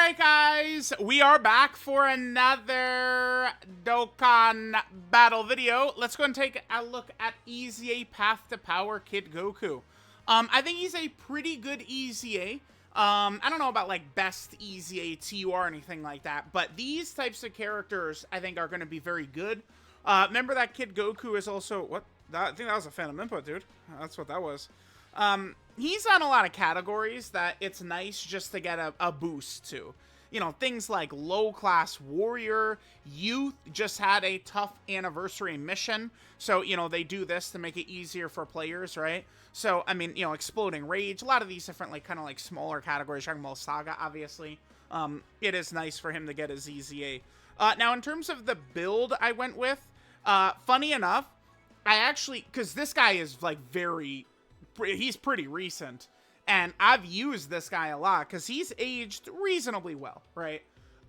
Alright guys, we are back for another Dokkan battle video. Let's go and take a look at EZA Path to Power Kid Goku. I think he's a pretty good EZA. I don't know about like best EZA TUR or anything like that, but these types of characters I think are going to be very good. Remember that Kid Goku is also, I think that was a Phantom Input, dude. That's what that was. He's on a lot of categories that it's nice just to get a boost to. You know, things like low-class warrior, youth just had a tough anniversary mission. So, you know, they do this to make it easier for players, right? So, I mean, you know, exploding rage, a lot of these different, like, kind of like smaller categories. Dragon Ball Saga, obviously. It is nice for him to get his EZA. Now, in terms of the build I went with, funny enough, I actually, because this guy is, like, he's pretty recent, and I've used this guy a lot because he's aged reasonably well, right?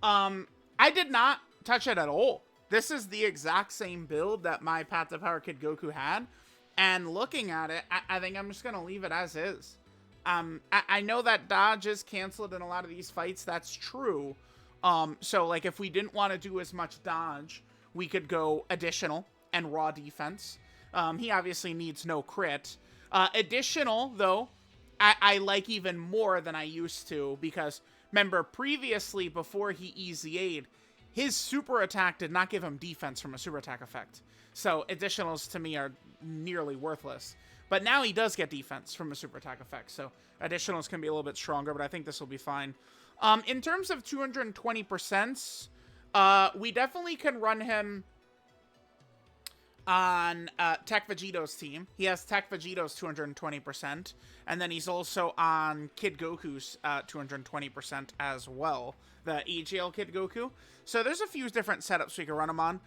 I did not touch it at all. This is the exact same build that my Path to Power Kid Goku had, and looking at it, I think I'm just gonna leave it as is. I know that dodge is canceled in a lot of these fights, that's true. So like if we didn't want to do as much dodge, we could go additional and raw defense. He obviously needs no crit. Additional, though, I like even more than I used to, because, remember, previously, before he EZA'd, his super attack did not give him defense from a super attack effect. So, additionals, to me, are nearly worthless. But now he does get defense from a super attack effect, so additionals can be a little bit stronger, but I think this will be fine. In terms of 220%, we definitely can run him on Tech Vegito's team. He has Tech Vegito's 220%, and then he's also on Kid Goku's 220% as well, the EGL Kid Goku. So there's a few different setups we can run him on.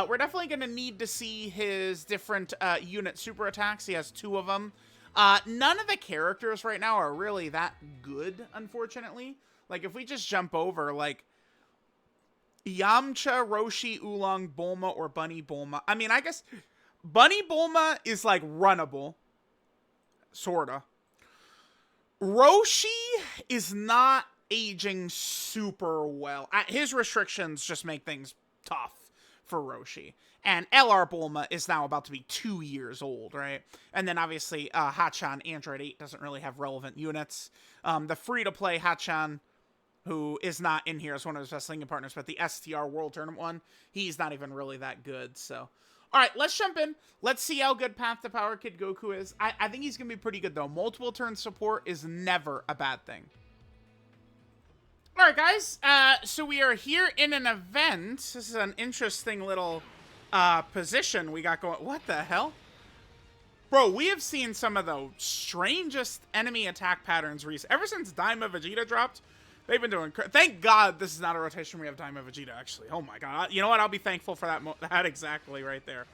We're definitely going to need to see his different unit super attacks. He has 2 of them. None of the characters right now are really that good, unfortunately. Like, if we just jump over, like, Yamcha, Roshi, Oolong, Bulma, or Bunny Bulma. I mean, I guess Bunny Bulma is, like, runnable. Sorta. Roshi is not aging super well. His restrictions just make things tough for Roshi. And LR Bulma is now about to be 2 years old, right? And then, obviously, Hachan Android 8 doesn't really have relevant units. The free-to-play Hachan, who is not in here as one of his best linking partners, but the STR World Tournament one, he's not even really that good, so. Alright, let's jump in. Let's see how good Path to Power Kid Goku is. I think he's going to be pretty good, though. Multiple turn support is never a bad thing. Alright, guys, so we are here in an event. This is an interesting little position we got going. What the hell? Bro, we have seen some of the strangest enemy attack patterns recently. Ever since Daima Vegeta dropped, they've been doing... Thank God this is not a rotation we have Daima Vegeta, actually. Oh my god. You know what? I'll be thankful for that exactly right there.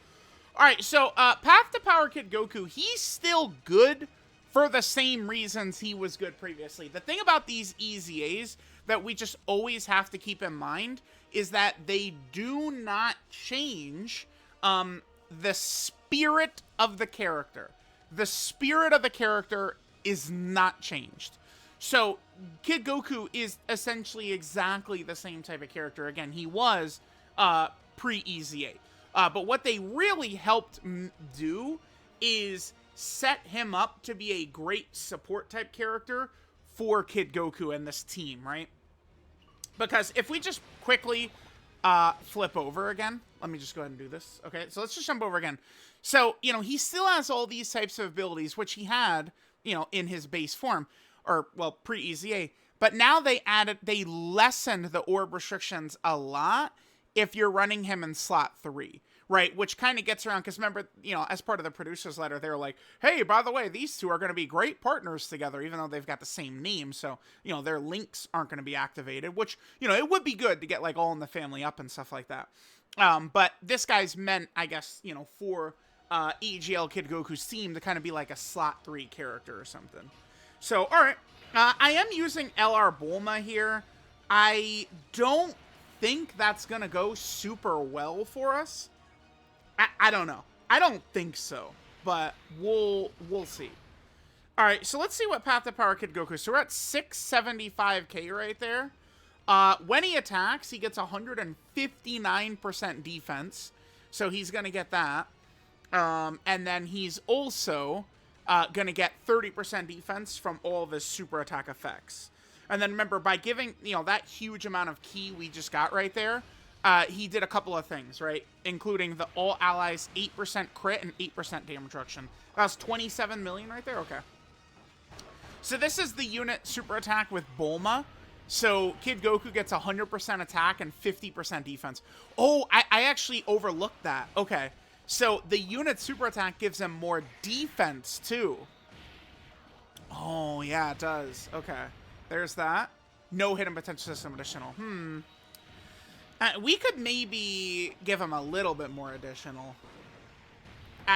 Alright, so Path to Power Kid Goku, he's still good for the same reasons he was good previously. The thing about these EZAs that we just always have to keep in mind is that they do not change the spirit of the character. The spirit of the character is not changed. So, Kid Goku is essentially exactly the same type of character. Again, he was pre-EZA. But what they really helped do is set him up to be a great support type character for Kid Goku and this team, right? Because if we just quickly flip over again, let me just go ahead and do this. Okay, so let's just jump over again. So, you know, he still has all these types of abilities, which he had, you know, in his base form. Or, well, pre-EZA. But now they lessened the orb restrictions a lot if you're running him in slot 3, right? Which kind of gets around, because remember, you know, as part of the producer's letter, they were like, hey, by the way, these two are going to be great partners together, even though they've got the same name. So, you know, their links aren't going to be activated, which, you know, it would be good to get, like, All in the Family up and stuff like that. But this guy's meant, I guess, you know, for EGL Kid Goku's team to kind of be like a slot 3 character or something. So, alright, I am using LR Bulma here. I don't think that's going to go super well for us. I don't know. I don't think so, but we'll see. Alright, so let's see what Path to Power Kid Goku. So we're at 675k right there. When he attacks, he gets 159% defense. So he's going to get that. And then he's also going to get 30% defense from all of his super attack effects. And then remember, by giving, that huge amount of ki we just got right there, he did a couple of things, right? Including the all allies 8% crit and 8% damage reduction. That was 27 million right there? Okay. So this is the unit super attack with Bulma. So Kid Goku gets 100% attack and 50% defense. Oh, I actually overlooked that. Okay. So the unit super attack gives him more defense too. Oh, yeah, it does. Okay. There's that. No hidden potential system additional. We could maybe give him a little bit more additional.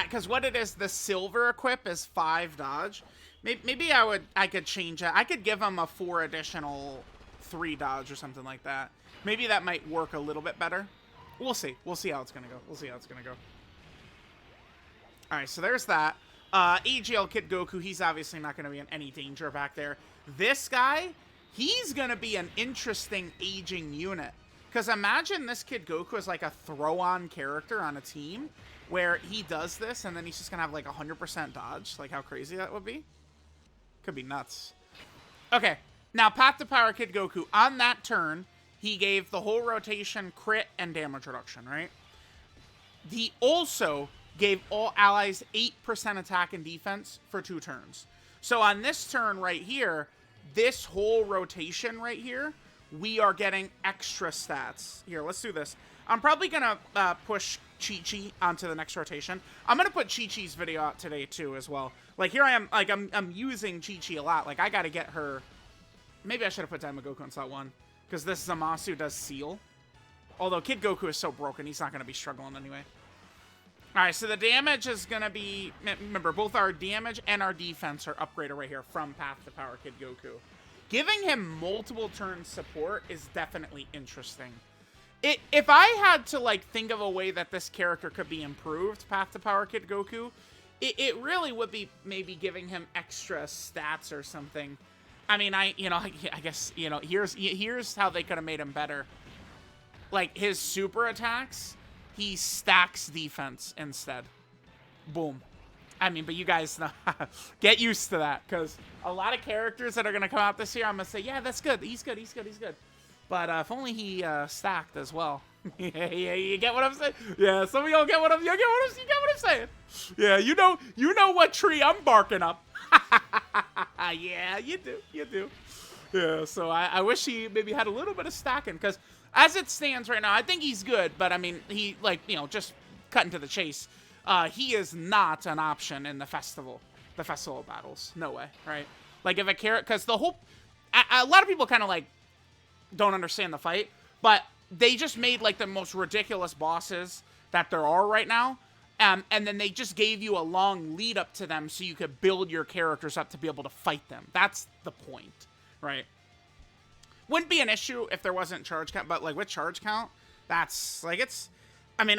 Because what it is, the silver equip is 5 dodge. Maybe I could change it. I could give him a 4 additional 3 dodge or something like that. Maybe that might work a little bit better. We'll see. We'll see how it's going to go. We'll see how it's going to go. All right, so there's that. AGL Kid Goku, he's obviously not going to be in any danger back there. This guy, he's going to be an interesting aging unit. Because imagine this Kid Goku is like a throw-on character on a team where he does this and then he's just going to have like 100% dodge. Like how crazy that would be. Could be nuts. Okay, now Path to Power Kid Goku. On that turn, he gave the whole rotation crit and damage reduction, right? He also gave all allies 8% attack and defense for 2 turns. So on this turn right here, this whole rotation right here, we are getting extra stats. Here, let's do this. I'm probably going to push Chi-Chi onto the next rotation. I'm going to put Chi-Chi's video out today, too, as well. Like, here I am. Like, I'm using Chi-Chi a lot. Like, I got to get her... Maybe I should have put Daima Goku in slot 1. Because this Zamasu does seal. Although Kid Goku is so broken, he's not going to be struggling anyway. Alright, so the damage is going to be... Remember, both our damage and our defense are upgraded right here from Path to Power Kid Goku. Giving him multiple turn support is definitely interesting. If I had to, like, think of a way that this character could be improved, Path to Power Kid Goku, it really would be maybe giving him extra stats or something. I mean, I guess, here's how they could have made him better. Like, his super attacks, he stacks defense instead. Boom. I mean, but you guys know, get used to that, because a lot of characters that are going to come out this year, I'm going to say, yeah, that's good. He's good. But if only he stacked as well. Yeah, you get what I'm saying? Yeah, some of y'all get what I'm saying. Yeah, you know what tree I'm barking up. Yeah, you do. Yeah, so I wish he maybe had a little bit of stacking, because as it stands right now, I think he's good, but I mean, he, like, just cutting to the chase. He is not an option in the festival battles. No way, right? Like, if a character, because the whole, a lot of people kind of, like, don't understand the fight, but they just made, like, the most ridiculous bosses that there are right now, and then they just gave you a long lead up to them so you could build your characters up to be able to fight them. That's the point, right? Wouldn't be an issue if there wasn't charge count, but, like, with charge count, that's, like, it's, I mean,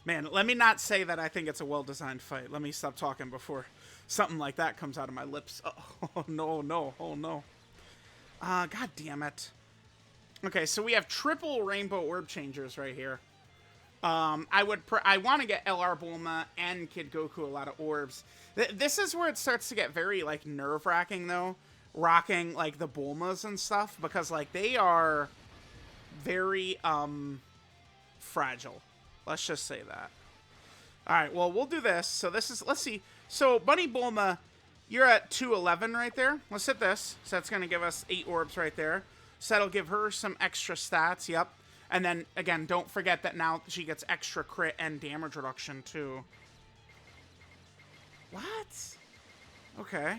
man, let me not say that I think it's a well-designed fight. Let me stop talking before something like that comes out of my lips. Oh, no. Oh, no. God damn it. Okay, so we have triple rainbow orb changers right here. I want to get LR Bulma and Kid Goku a lot of orbs. This is where it starts to get very, like, nerve-wracking, though. Rocking, like, the Bulmas and stuff. Because, like, they are very, fragile. Let's just say that. Alright, well, we'll do this. So this is, let's see. So, Bunny Bulma, you're at 211 right there. Let's hit this. So that's going to give us 8 orbs right there. So that'll give her some extra stats. Yep. And then, again, don't forget that now she gets extra crit and damage reduction, too. What? Okay.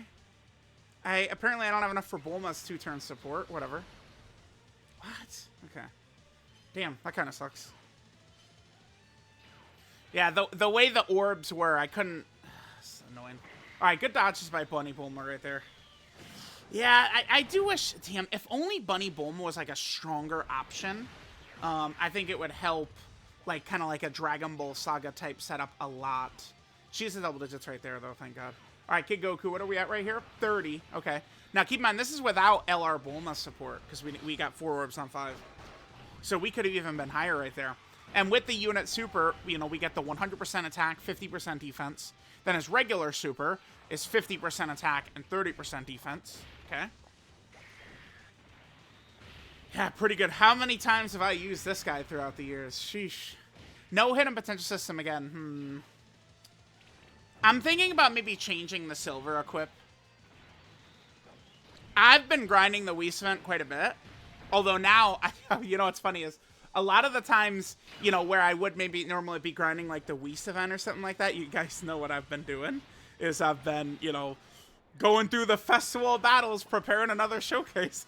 Apparently I don't have enough for Bulma's 2-turn support. Whatever. What? Okay. Damn, that kind of sucks. Yeah, the way the orbs were, I couldn't... It's annoying. Alright, good dodges by Bunny Bulma right there. Yeah, I do wish... Damn, if only Bunny Bulma was, like, a stronger option, I think it would help, like, kind of like a Dragon Ball Saga type setup a lot. She's in double digits right there, though, thank God. Alright, Kid Goku, what are we at right here? 30. Okay. Now, keep in mind, this is without LR Bulma support, because we got 4 orbs on 5. So we could have even been higher right there. And with the unit super, you know, we get the 100% attack, 50% defense. Then his regular super is 50% attack and 30% defense. Okay. Yeah, pretty good. How many times have I used this guy throughout the years? Sheesh. No hidden potential system again. I'm thinking about maybe changing the silver equip. I've been grinding the Whis event quite a bit. Although now, you know what's funny is, a lot of the times, you know, where I would maybe normally be grinding like the Whis event or something like that, you guys know what I've been doing, is I've been, you know, going through the festival of battles, preparing another showcase.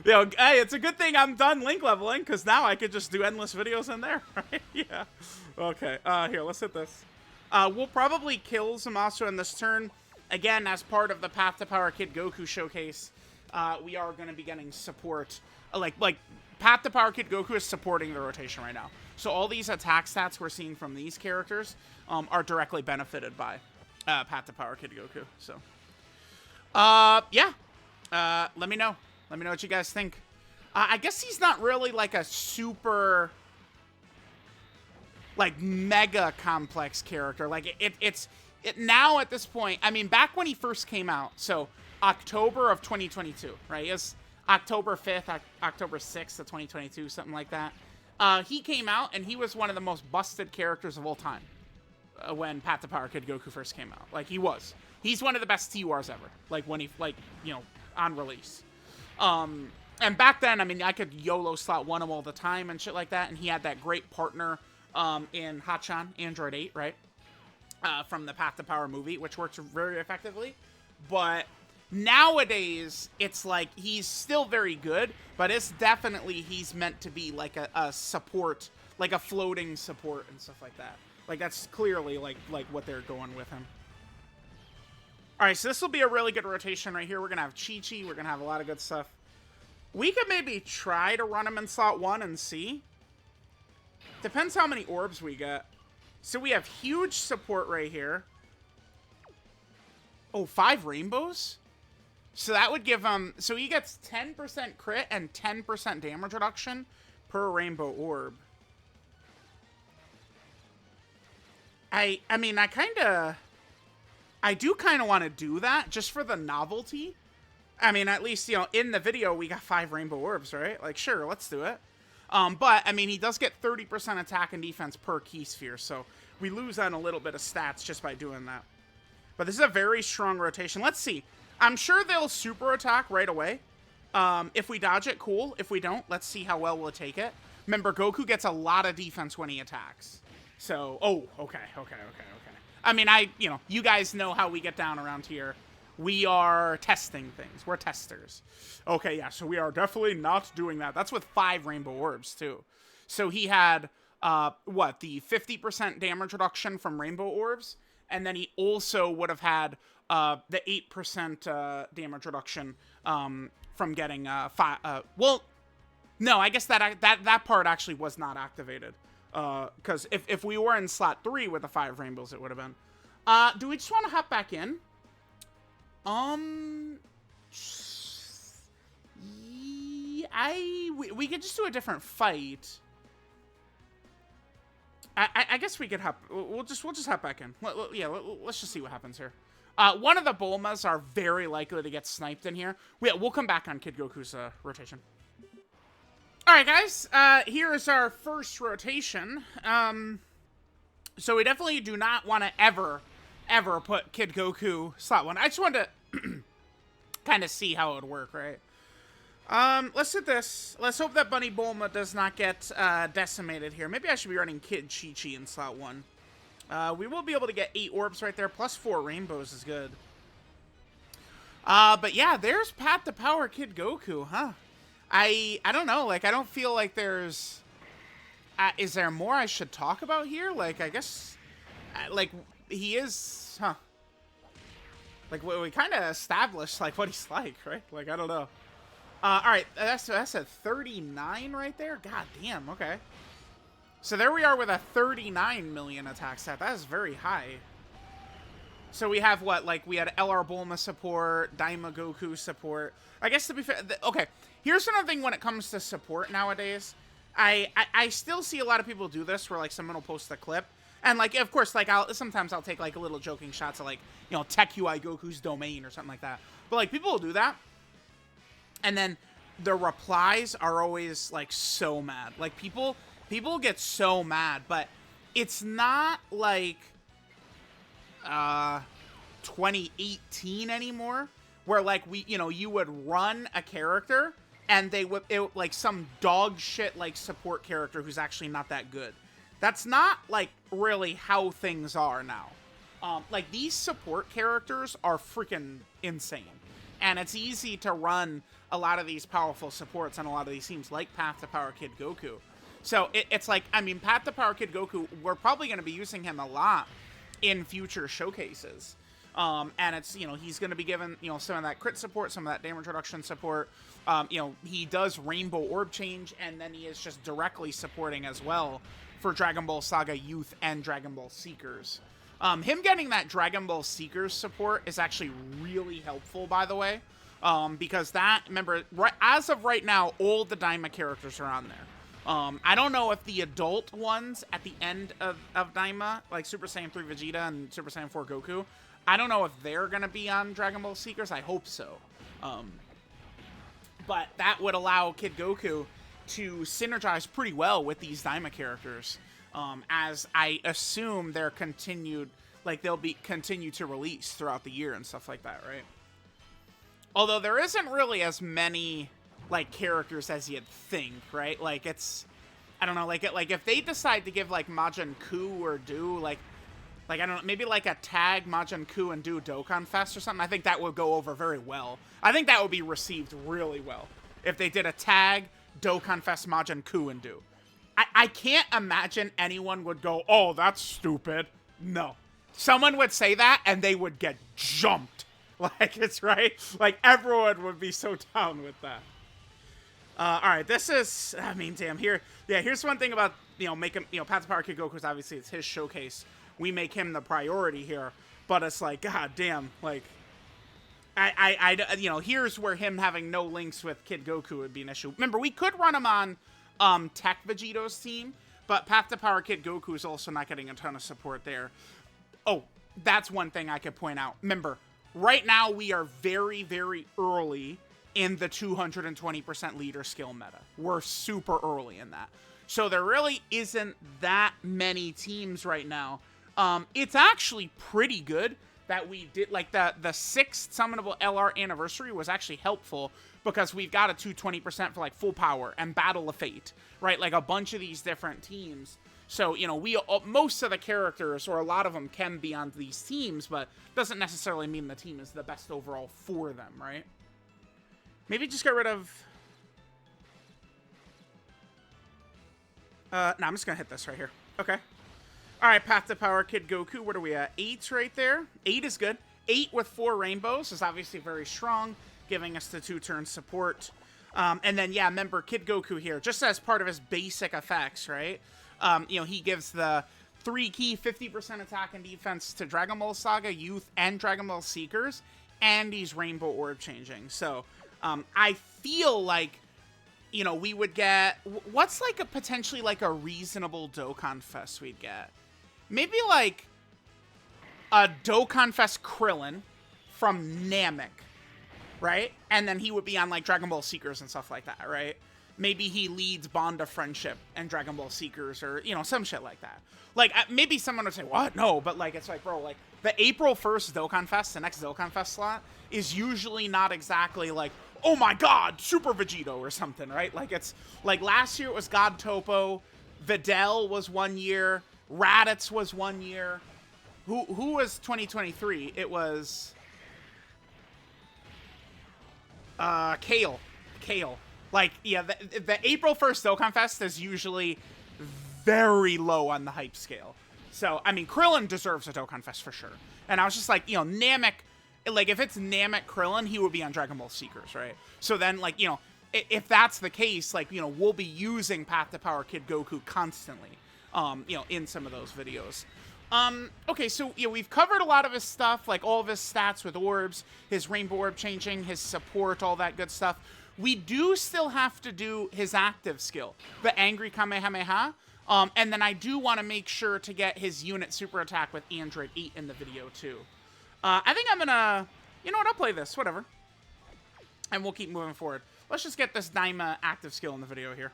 You know, hey, it's a good thing I'm done link leveling, because now I could just do endless videos in there, right? Yeah. Okay, here, let's hit this. We'll probably kill Zamasu in this turn. Again, as part of the Path to Power Kid Goku showcase, we are going to be getting support. Like Path to Power Kid Goku is supporting the rotation right now. So all these attack stats we're seeing from these characters are directly benefited by Path to Power Kid Goku. So, yeah. Let me know. Let me know what you guys think. I guess he's not really like a super, like, mega complex character. Like, it's now at this point, I mean, back when he first came out, so October of 2022, right? It's October 5th, October 6th of 2022, something like that. He came out, and he was one of the most busted characters of all time when Path to Power Kid Goku first came out. Like, he was. He's one of the best TURs ever. Like, when he, like, you know, on release. And back then, I mean, I could YOLO slot 1 him all the time and shit like that, and he had that great partner in Hachan, Android 8, right? From the Path to Power movie, which works very effectively. But nowadays, it's like he's still very good, but it's definitely he's meant to be like a support, like a floating support and stuff like that. Like that's clearly like what they're going with him. All right, so this will be a really good rotation right here. We're gonna have Chi-Chi. We're gonna have a lot of good stuff. We could maybe try to run him in slot 1 and see. Depends how many orbs we get. So we have huge support right here. Oh, 5 rainbows? So that would give him... So he gets 10% crit and 10% damage reduction per rainbow orb. I mean, I do kind of want to do that just for the novelty. I mean, at least, you know, in the video, we got 5 rainbow orbs, right? Like, sure, let's do it. But, I mean, he does get 30% attack and defense per key sphere, so we lose on a little bit of stats just by doing that. But this is a very strong rotation. Let's see. I'm sure they'll super attack right away. If we dodge it, cool. If we don't, let's see how well we'll take it. Remember, Goku gets a lot of defense when he attacks. So, oh, okay. I mean, you know, you guys know how we get down around here. We are testing things. We're testers. Okay, yeah, so we are definitely not doing that. That's with 5 rainbow orbs, too. So he had, what, the 50% damage reduction from rainbow orbs, and then he also would have had the 8% damage reduction from getting, well, no, I guess that part actually was not activated. Because if we were in slot 3 with the 5 rainbows, it would have been. Do we just want to hop back in? We could just do a different fight. I guess we could hop. We'll just hop back in. Yeah, let's just see what happens here. One of the Bulmas are very likely to get sniped in here. We'll come back on Kid Goku's rotation. All right, guys. Here is our first rotation. So we definitely do not want to ever put Kid Goku slot 1. I just wanted to kind of see how it would work, right? Let's hit this. Let's hope that Bunny Bulma does not get decimated here. Maybe I should be running Kid Chi-Chi in slot 1. We will be able to get 8 orbs right there, plus 4 rainbows is good. But yeah, there's Path to Power Kid Goku, huh? I don't know, like, I don't feel like there's... is there more I should talk about here? Like, I guess... like, he is... Huh. Like, we kind of established, like, what he's like, right? Like, I don't know. Alright, that's a 39 right there? God damn, okay. So there we are with a 39 million attack stat. That is very high. So we have what, like, we had LR Bulma support, Daima Goku support. I guess to be fair, okay, here's another thing when it comes to support nowadays. I still see a lot of people do this where, like, someone will post a clip. And, like, of course, like, sometimes I'll take, like, a little joking shots of, like, you know, Tech UI Goku's domain or something like that. But, like, people will do that. And then the replies are always, like, so mad. Like, people get so mad, but it's not, like, 2018 anymore, where, like, you would run a character and they would, like, some dog shit, like, support character who's actually not that good. That's not, like, really how things are now. Like, these support characters are freaking insane. And it's easy to run a lot of these powerful supports on a lot of these teams, like Path to Power Kid Goku. So, it's like, I mean, Path to Power Kid Goku, we're probably going to be using him a lot in future showcases. And it's, you know, he's going to be given, you know, some of that crit support, some of that damage reduction support. You know, he does Rainbow Orb Change, and then he is just directly supporting as well for Dragon Ball Saga Youth and Dragon Ball Seekers. Him getting that Dragon Ball Seekers support is actually really helpful, by the way. Because that, remember, as of right now, all the Daima characters are on there. I don't know if the adult ones at the end of Daima, like Super Saiyan 3 Vegeta and Super Saiyan 4 Goku, I don't know if they're going to be on Dragon Ball Seekers. I hope so. But that would allow Kid Goku to synergize pretty well with these Daima characters. As I assume they're continued, like they'll be continued to release throughout the year and stuff like that, right? Although there isn't really as many, like, characters as you'd think, right? Like, it's, I don't know, like if they decide to give, like, Majin Ku or Do, like, I don't know, maybe, like, a tag Majin Ku and Do Dokkan Fest or something, I think that would go over very well. I think that would be received really well. If they did a tag Dokkan Fest Majin Ku and Do. I can't imagine anyone would go, oh, that's stupid. No. Someone would say that, and they would get jumped. Like, it's right. Like, everyone would be so down with that. Alright, this is, I mean, damn, here's one thing about, you know, making, you know, Path to Power Kid Goku, obviously it's his showcase. We make him the priority here, but it's like, god damn, like, you know, here's where him having no links with Kid Goku would be an issue. Remember, we could run him on, Tech Vegito's team, but Path to Power Kid Goku is also not getting a ton of support there. Oh, that's one thing I could point out. Remember, right now we are very, very early in the 220% leader skill meta. We're super early in that. So there really isn't that many teams right now. It's actually pretty good that we did, like, the 6th Summonable LR anniversary was actually helpful because we've got a 220% for, like, Full Power and Battle of Fate, right? Like, a bunch of these different teams. So, you know, most of the characters, or a lot of them, can be on these teams, but doesn't necessarily mean the team is the best overall for them, right? Maybe just get rid of... no, I'm just gonna hit this right here. Okay. Alright, Path to Power Kid Goku, what are we at? 8 right there. 8 is good. 8 with 4 rainbows is obviously very strong, giving us the 2-turn support. And then, yeah, remember, Kid Goku here, just as part of his basic effects, right? You know, he gives the 3-key 50% attack and defense to Dragon Ball Saga, Youth, and Dragon Ball Seekers, and he's Rainbow Orb changing. So, I feel like, you know, we would get... What's, like, a potentially, like, a reasonable Dokkan Fest we'd get? Maybe, like, a Dokkan Fest Krillin from Namek, right? And then he would be on, like, Dragon Ball Seekers and stuff like that, right? Maybe he leads Bond of Friendship and Dragon Ball Seekers, or, you know, some shit like that. Like, maybe someone would say, what? No, but, like, it's like, bro, like, the April 1st Dokkan Fest, the next Dokkan Fest slot, is usually not exactly, like, oh my god, Super Vegito or something, right? Like, it's, like, last year it was God Topo, Videl was 1 year, Raditz was 1 year. Who was 2023? It was... Kale. Like, yeah, the April 1st Dokkan Fest is usually very low on the hype scale. So, I mean, Krillin deserves a Dokkan Fest for sure. And I was just like, you know, Namek, like, if it's Namek Krillin, he would be on Dragon Ball Seekers, right? So then, like, you know, if that's the case, like, you know, we'll be using Path to Power Kid Goku constantly, you know, in some of those videos. Okay, so, yeah, we've covered a lot of his stuff, like all of his stats with orbs, his rainbow orb changing, his support, all that good stuff. We do still have to do his active skill, the Angry Kamehameha. And then I do want to make sure to get his unit super attack with Android 8 in the video, too. I think I'm gonna, you know what, I'll play this, whatever. And we'll keep moving forward. Let's just get this Daima active skill in the video here.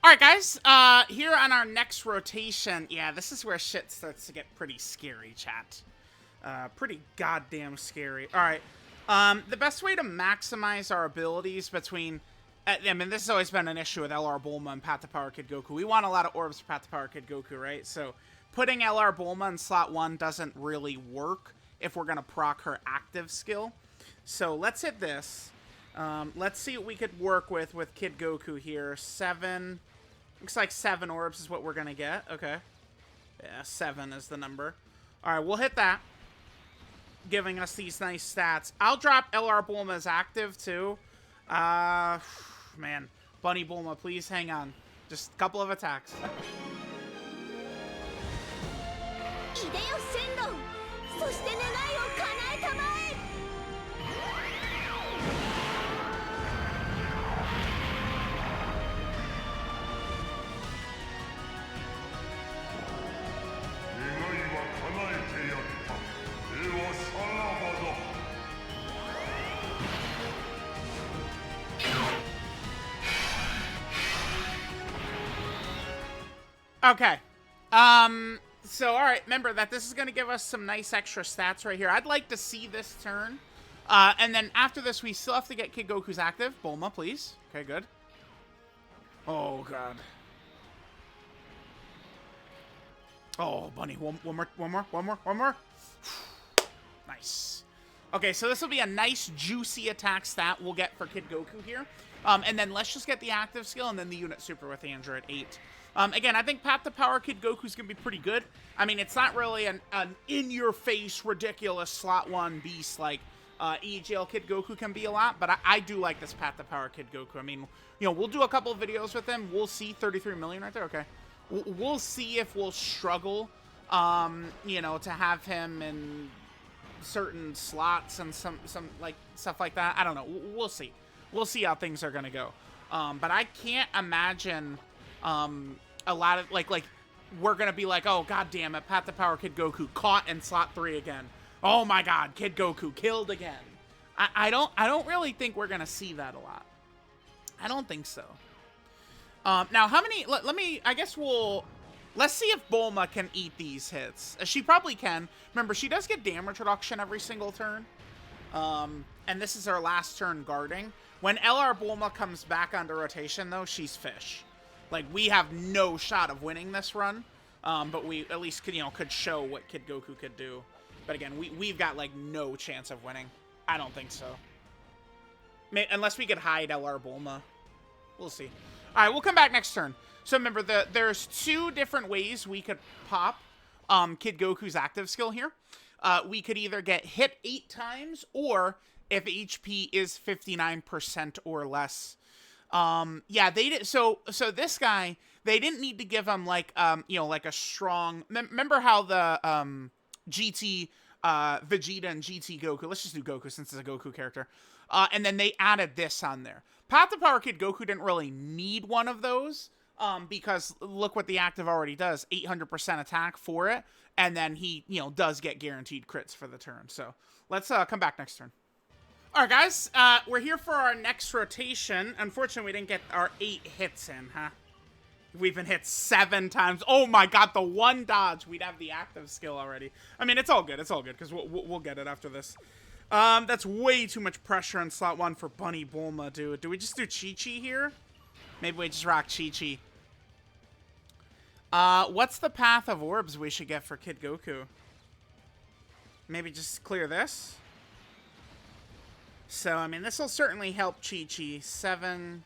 Alright, guys, here on our next rotation, yeah, this is where shit starts to get pretty scary, chat. Pretty goddamn scary. Alright, the best way to maximize our abilities between... I mean, this has always been an issue with LR Bulma and Path to Power Kid Goku. We want a lot of orbs for Path to Power Kid Goku, right? So, putting LR Bulma in slot 1 doesn't really work if we're gonna proc her active skill. So, let's hit this. Let's see what we could work with Kid Goku here. 7... Looks like 7 orbs is what we're gonna get. Okay. Yeah, 7 is the number. Alright, we'll hit that. Giving us these nice stats. I'll drop LR Bulma's active, too. Man. Bunny Bulma, please hang on. Just a couple of attacks. Okay. So, alright, remember that this is going to give us some nice extra stats right here. I'd like to see this turn. And then after this, we still have to get Kid Goku's active. Bulma, please. Okay, good. Oh, God. Oh, Bunny. One more. Nice. Okay, so this will be a nice, juicy attack stat we'll get for Kid Goku here. And then let's just get the active skill and then the unit super with Android 8. Again, I think Path to Power Kid Goku is going to be pretty good. I mean, it's not really an in-your-face, ridiculous slot 1 beast like EGL Kid Goku can be a lot, but I do like this Path to Power Kid Goku. I mean, you know, we'll do a couple of videos with him. We'll see 33 million right there. Okay. We'll see if we'll struggle, you know, to have him in certain slots and some like stuff like that. I don't know. We'll see. We'll see how things are going to go. But I can't imagine... a lot of, like, we're gonna be like, oh, god damn it, Path to Power Kid Goku caught in slot 3 again. Oh my god, Kid Goku killed again. I don't really think we're gonna see that a lot. I don't think so. Now, how many, I guess let's see if Bulma can eat these hits. She probably can. Remember, she does get damage reduction every single turn. And this is our last turn guarding. When LR Bulma comes back onto rotation, though, she's fish. Like, we have no shot of winning this run, but we at least could, you know, could show what Kid Goku could do. But again, we've got, like, no chance of winning. I don't think so. Unless we could hide LR Bulma. We'll see. All right, we'll come back next turn. So remember, there's 2 different ways we could pop Kid Goku's active skill here. We could either get hit 8 times, or if HP is 59% or less. Yeah, they did. So this guy, they didn't need to give him like, you know, like a strong, remember how the, GT, Vegeta and GT Goku, let's just do Goku since it's a Goku character. And then they added this on there. Path to Power Kid Goku didn't really need one of those, because look what the active already does, 800% attack for it. And then he, you know, does get guaranteed crits for the turn. So let's, come back next turn. Alright, guys, we're here for our next rotation. Unfortunately, we didn't get our 8 hits in, huh? We've been hit 7 times. Oh my god, the 1 dodge. We'd have the active skill already. I mean, it's all good, because we'll get it after this. That's way too much pressure in slot 1 for Bunny Bulma, dude. Do we just do Chi-Chi here? Maybe we just rock Chi-Chi. What's the path of orbs we should get for Kid Goku? Maybe just clear this. So, I mean, this will certainly help Chi-Chi. 7.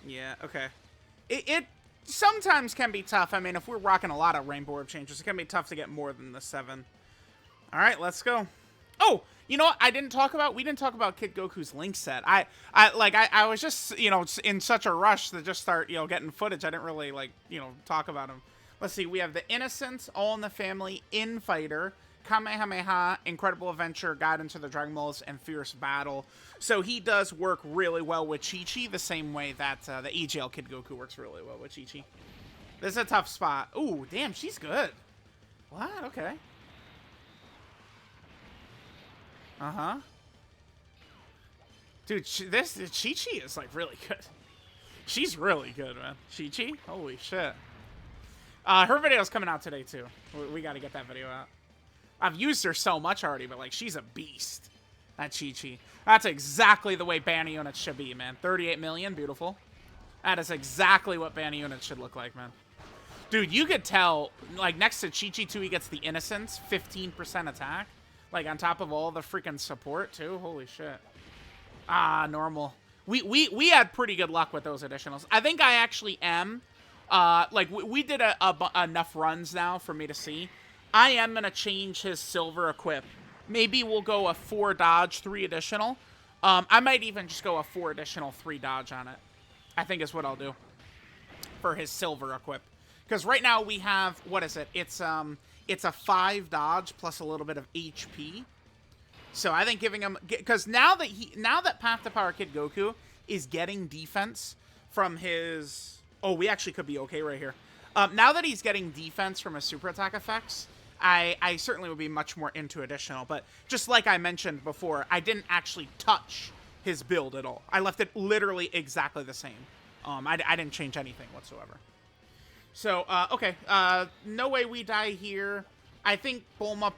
Yeah, okay. It sometimes can be tough. I mean, if we're rocking a lot of Rainbow Orb changes, it can be tough to get more than the 7. All right, let's go. Oh, you know what? We didn't talk about Kid Goku's Link set. I was just, you know, in such a rush to just start, you know, getting footage. I didn't really, like, you know, talk about him. Let's see. We have the Innocents, All in the Family, Infighter, Kamehameha, Incredible Adventure, Guide into the Dragon Balls, and Fierce Battle. So he does work really well with Chi-Chi the same way that the EGL Kid Goku works really well with Chi-Chi. This is a tough spot. Ooh, damn, she's good. What? Okay. Uh-huh. Dude, this Chi-Chi is, like, really good. She's really good, man. Chi-Chi? Holy shit. Her video's coming out today, too. We gotta get that video out. I've used her so much already, but, like, she's a beast. That Chi-Chi. That's exactly the way banner units should be, man. 38 million, beautiful. That is exactly what banner units should look like, man. Dude, you could tell, like, next to Chi-Chi 2, he gets the Innocence, 15% attack. Like, on top of all the freaking support, too. Holy shit. Ah, normal. We had pretty good luck with those additionals. I think I actually am. Like, we did enough runs now for me to see. I am going to change his silver equip. Maybe we'll go a 4 dodge, 3 additional. I might even just go a 4 additional, 3 dodge on it. I think is what I'll do for his silver equip. Because right now we have, what is it? It's a 5 dodge plus a little bit of HP. So I think giving him, because now that Path to Power Kid Goku is getting defense from his, oh, we actually could be okay right here. Now that he's getting defense from his super attack effects, I certainly would be much more into additional. But just like I mentioned before, I didn't actually touch his build at all. I left it literally exactly the same. I didn't change anything whatsoever. So, okay. No way we die here. I think Bulma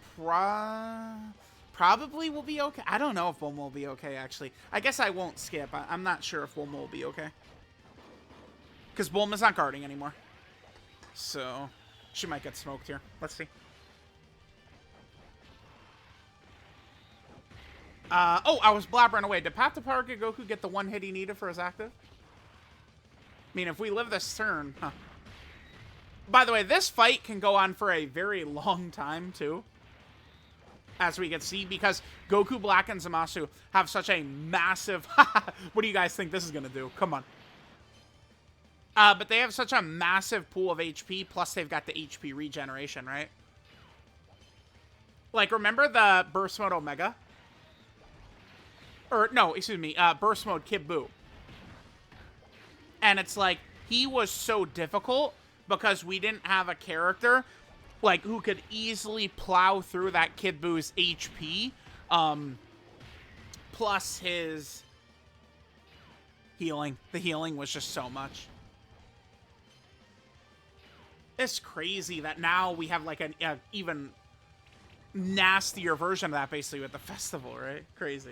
probably will be okay. I don't know if Bulma will be okay, actually. I guess I won't skip. I'm not sure if Bulma will be okay. Because Bulma's not guarding anymore. So, she might get smoked here. Let's see. Oh, I was blabbering away. Did Path to Power Kid Goku get the 1 hit he needed for his active? I mean, if we live this turn, huh. By the way, this fight can go on for a very long time, too. As we can see, because Goku Black and Zamasu have such a massive... What do you guys think this is going to do? Come on. But they have such a massive pool of HP, plus they've got the HP regeneration, right? Like, remember the Burst Mode Omega? Or, no, excuse me, Burst Mode Kid Buu. And it's like, he was so difficult because we didn't have a character, like, who could easily plow through that Kid Buu's HP, plus his healing. The healing was just so much. It's crazy that now we have, like, an even nastier version of that, basically, with the festival, right? Crazy.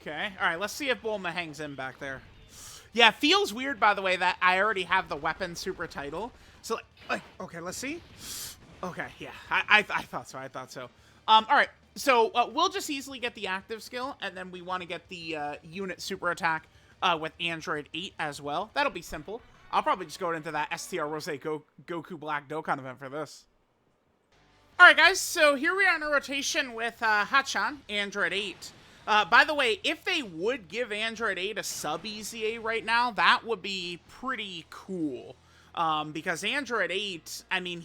Okay, alright, let's see if Bulma hangs in back there. Yeah, it feels weird, by the way, that I already have the weapon super title. So, like, okay, let's see. Okay, yeah, I thought so, alright, so we'll just easily get the active skill, and then we want to get the unit super attack with Android 8 as well. That'll be simple. I'll probably just go into that STR Rose Goku Black Dokkan event for this. Alright, guys, so here we are in a rotation with Hachan, Android 8. By the way, if they would give Android 8 a sub EZA right now, that would be pretty cool. Because Android 8, I mean,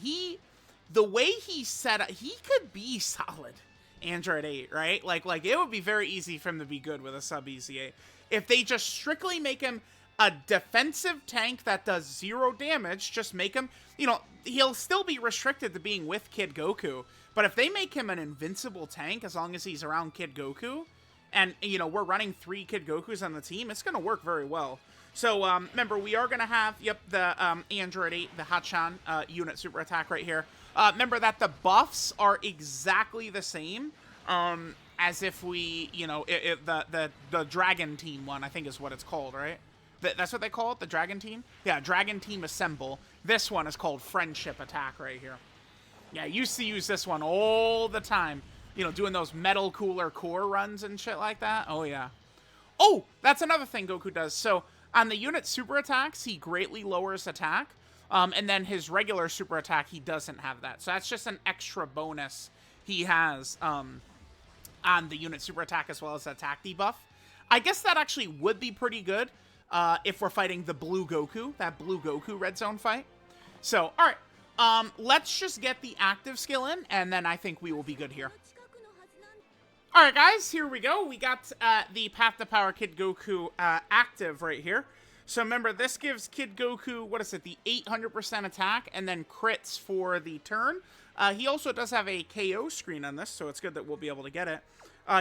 the way he set up, he could be solid Android 8, right? Like it would be very easy for him to be good with a sub EZA. If they just strictly make him a defensive tank that does 0 damage, just make him, you know, he'll still be restricted to being with Kid Goku. But if they make him an invincible tank, as long as he's around Kid Goku, and, you know, we're running 3 Kid Gokus on the team, it's going to work very well. So, remember, we are going to have, yep, the Android 8, the Hachan unit super attack right here. Remember that the buffs are exactly the same as if we, you know, the Dragon Team one, I think is what it's called, right? That's what they call it, the Dragon Team? Yeah, Dragon Team Assemble. This one is called Friendship Attack right here. Yeah, I used to use this one all the time. You know, doing those Metal Cooler core runs and shit like that. Oh, yeah. Oh, that's another thing Goku does. So, on the unit super attacks, he greatly lowers attack. And then his regular super attack, he doesn't have that. So, that's just an extra bonus he has on the unit super attack as well as attack debuff. I guess that actually would be pretty good if we're fighting the Blue Goku, that Blue Goku Red Zone fight. So, all right. Let's just get the active skill in, and then I think we will be good here. Alright guys, here we go. We got the Path to Power Kid Goku active right here. So remember, this gives Kid Goku, what is it, the 800% attack, and then crits for the turn. He also does have a KO screen on this, so it's good that we'll be able to get it.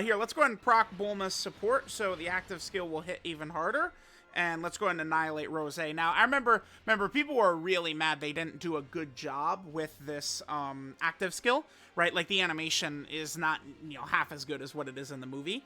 Here, let's go ahead and proc Bulma's support, so the active skill will hit even harder. And let's go ahead and annihilate Rose. Now, I remember people were really mad they didn't do a good job with this active skill, right? Like, the animation is not, half as good as what it is in the movie.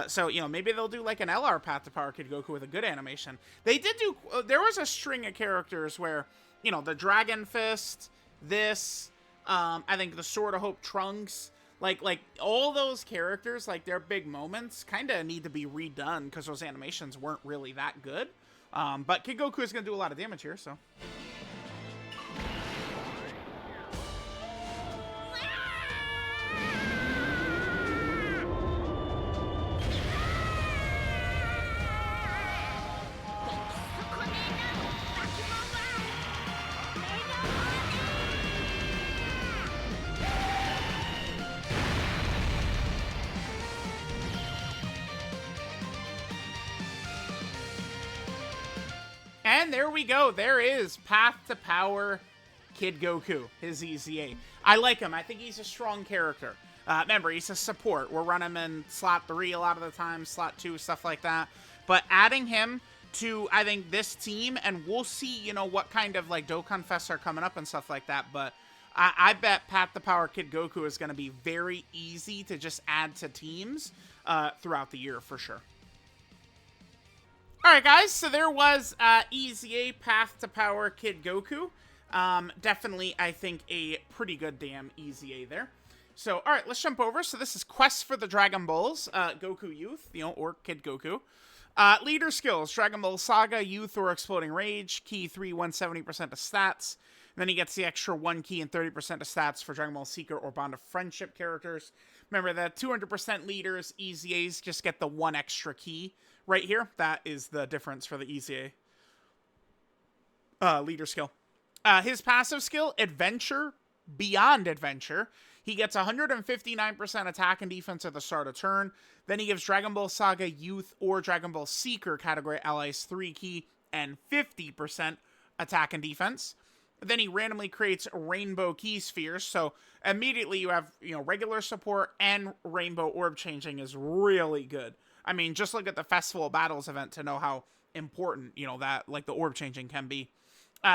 So, maybe they'll do, like, an LR Path to Power Kid Goku with a good animation. They did do, there was a string of characters where, the Dragon Fist, this, I think the Sword of Hope Trunks, like all those characters, like their big moments kind of need to be redone because those animations weren't really that good. But Kid Goku is going to do a lot of damage here, so. And there we go. There is Path to Power Kid Goku, his EZA. I like him. I think he's a strong character. Remember, he's a support. We'll run him in slot 3 a lot of the time, slot 2, stuff like that. But adding him to, I think, this team, and we'll see, what kind of, like, Dokkan Fests are coming up and stuff like that. But I bet Path to Power Kid Goku is going to be very easy to just add to teams throughout the year, for sure. Alright guys, so there was EZA Path to Power Kid Goku. Definitely, I think, a pretty good damn EZA there. So, alright, let's jump over. So this is Quest for the Dragon Balls, Goku Youth, or Kid Goku. Leader skills, Dragon Ball Saga, Youth, or Exploding Rage. Key 3, 170% of stats. And then he gets the extra 1 key and 30% of stats for Dragon Ball Seeker or Bond of Friendship characters. Remember that 200% leaders, EZAs, just get the 1 extra key. Right here, that is the difference for the EZA leader skill. His passive skill, Adventure, Beyond Adventure. He gets 159% attack and defense at the start of turn. Then he gives Dragon Ball Saga Youth or Dragon Ball Seeker category allies 3 key and 50% attack and defense. Then he randomly creates Rainbow Key Spheres. So immediately you have, regular support and Rainbow Orb changing is really good. I mean, just look at the Festival of Battles event to know how important, that, like, the orb changing can be.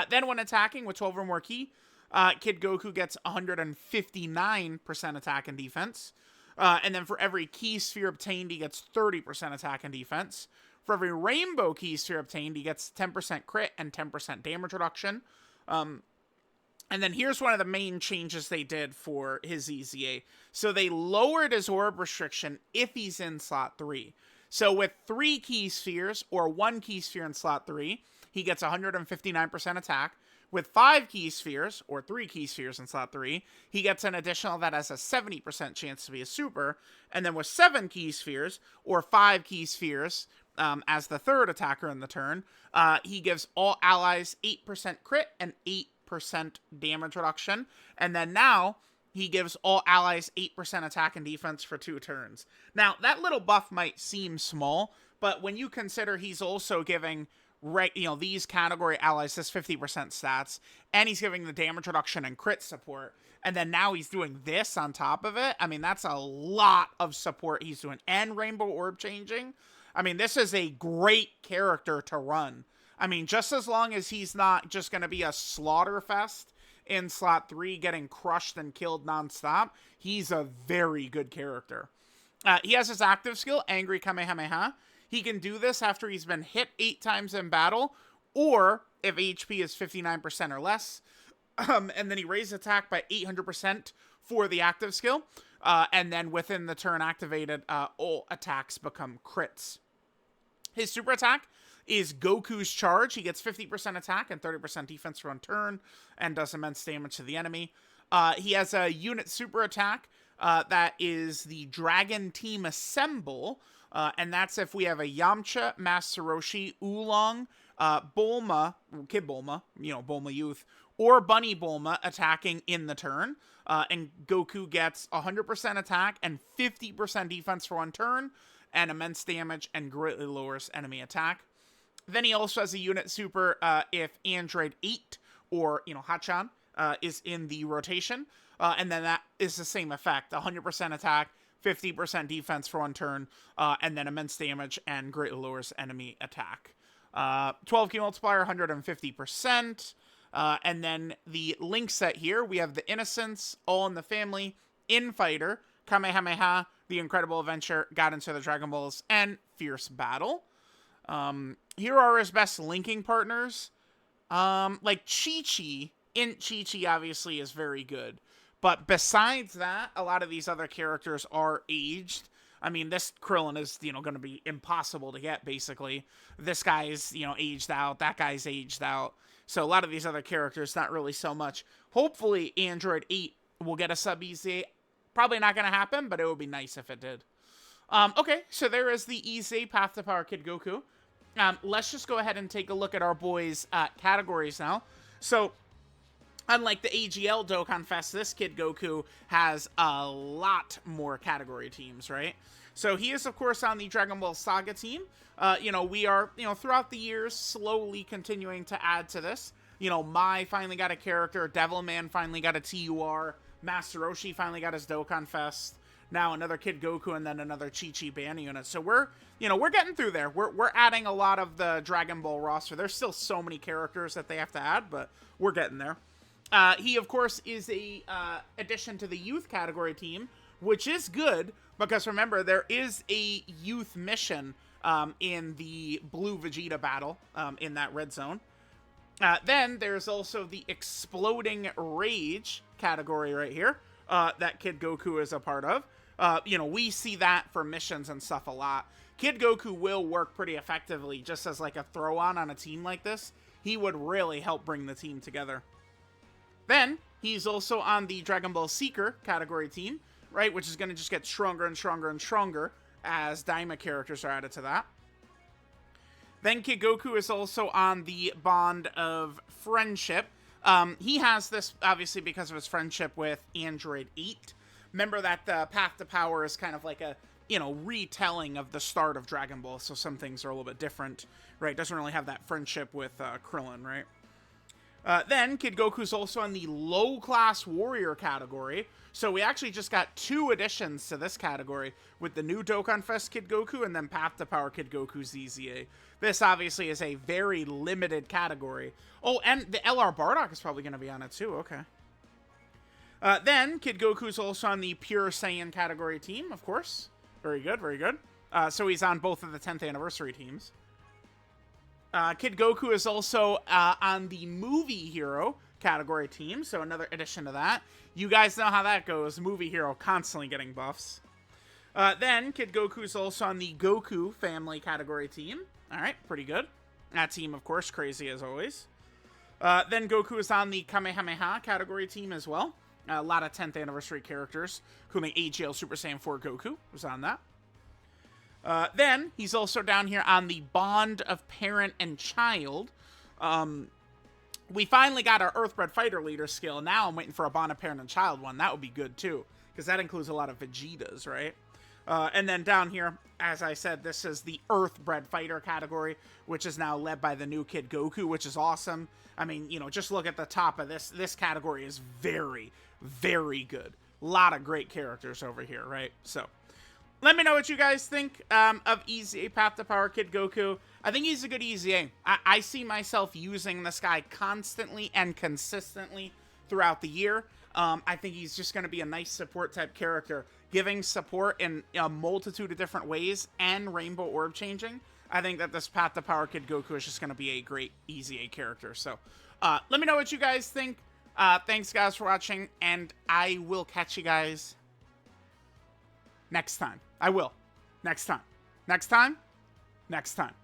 Then when attacking with 12 or more key, Kid Goku gets 159% attack and defense. And then for every key sphere obtained, he gets 30% attack and defense. For every rainbow key sphere obtained, he gets 10% crit and 10% damage reduction. And then here's one of the main changes they did for his EZA. So they lowered his orb restriction if he's in slot 3. So with 3 key spheres or 1 key sphere in slot 3, he gets 159% attack. With 5 key spheres or 3 key spheres in slot 3, he gets an additional that has a 70% chance to be a super. And then with 7 key spheres or 5 key spheres as the third attacker in the turn, he gives all allies 8% crit and 8% damage reduction. And then now he gives all allies 8% attack and defense for 2 turns. Now, that little buff might seem small, but when you consider he's also giving these category allies this 50% stats, and he's giving the damage reduction and crit support, and then now he's doing this on top of it, I mean, that's a lot of support he's doing. And Rainbow Orb changing. I mean, this is a great character to run. I mean, just as long as he's not just going to be a slaughter fest in slot 3, getting crushed and killed nonstop, he's a very good character. He has his active skill, Angry Kamehameha. He can do this after he's been hit 8 times in battle, or if HP is 59% or less. And then he raises attack by 800% for the active skill. And then within the turn activated, all attacks become crits. His super attack is Goku's Charge. He gets 50% attack and 30% defense for 1 turn and does immense damage to the enemy. He has a unit super attack that is the Dragon Team Assemble. And that's if we have a Yamcha, Master Roshi, Oolong, Bulma, Kid Bulma, Bulma Youth, or Bunny Bulma attacking in the turn. And Goku gets 100% attack and 50% defense for 1 turn, and immense damage and greatly lowers enemy attack. Then he also has a unit super if Android 8 or, Hachan is in the rotation. And then that is the same effect, 100% attack, 50% defense for 1 turn, and then immense damage and greatly lowers enemy attack. 12 key multiplier, 150%. And then the link set here, we have the Innocence, All in the Family, Infighter, Kamehameha, The Incredible Adventure, Got Into the Dragon Balls, and Fierce Battle. Here are his best linking partners. Like Chi-Chi, Chi-Chi obviously is very good. But besides that, a lot of these other characters are aged. I mean, this Krillin is, going to be impossible to get, basically. This guy's, aged out. That guy's aged out. So a lot of these other characters, not really so much. Hopefully, Android 8 will get a sub EZA. Probably not going to happen, but it would be nice if it did. Okay, so there is the EZA Path to Power Kid Goku. Let's just go ahead and take a look at our boys' categories now. So, unlike the AGL Dokkan Fest, this Kid Goku has a lot more category teams, right? So he is, of course, on the Dragon Ball Saga team. We are, throughout the years, slowly continuing to add to this. Mai finally got a character. Devilman finally got a TUR. Master Roshi finally got his Dokkan Fest. Now another Kid Goku and then another Chi-Chi band unit. So we're getting through there. We're adding a lot of the Dragon Ball roster. There's still so many characters that they have to add, but we're getting there. He, of course, is a addition to the youth category team, which is good because, remember, there is a youth mission in the Blue Vegeta battle in that red zone. Then there's also the Exploding Rage category right here that Kid Goku is a part of. We see that for missions and stuff a lot. Kid Goku will work pretty effectively just as like a throw-on a team like this. He would really help bring the team together. Then, he's also on the Dragon Ball Seeker category team, right? Which is going to just get stronger and stronger and stronger as Daima characters are added to that. Then Kid Goku is also on the Bond of Friendship. He has this, obviously, because of his friendship with Android 8. Remember that the Path to Power is kind of like a, retelling of the start of Dragon Ball, so some things are a little bit different, right? Doesn't really have that friendship with Krillin, right? Then, Kid Goku's also on the low-class warrior category. So we actually just got 2 additions to this category with the new Dokkan Fest Kid Goku and then Path to Power Kid Goku's EZA. This obviously is a very limited category. Oh, and the LR Bardock is probably going to be on it too. Okay. Then, Kid Goku's also on the Pure Saiyan category team, of course. Very good, very good. So he's on both of the 10th anniversary teams. Kid Goku is also on the Movie Hero category team, so another addition to that. You guys know how that goes. Movie Hero constantly getting buffs. Then, Kid Goku is also on the Goku family category team. Alright, pretty good. That team, of course, crazy as always. Then Goku is on the Kamehameha category team as well. A lot of 10th anniversary characters, including AGL Super Saiyan 4 Goku was on that. Then, he's also down here on the Bond of Parent and Child. We finally got our Earthbred Fighter Leader skill. Now I'm waiting for a Bond of Parent and Child one. That would be good, too. Because that includes a lot of Vegetas, right? And then down here, as I said, this is the Earthbred Fighter category, which is now led by the new Kid Goku, which is awesome. I mean, just look at the top of this. This category is very, very good. A lot of great characters over here, right? So, let me know what you guys think of EZA Path to Power Kid Goku. I think he's a good EZA. I see myself using this guy constantly and consistently throughout the year. I think he's just going to be a nice support type character. giving support in a multitude of different ways, and Rainbow Orb changing, I think that this Path to Power Kid Goku is just going to be a great EZA character. So let me know what you guys think. Thanks, guys, for watching, and I will catch you guys next time. I will. Next time. Next time. Next time.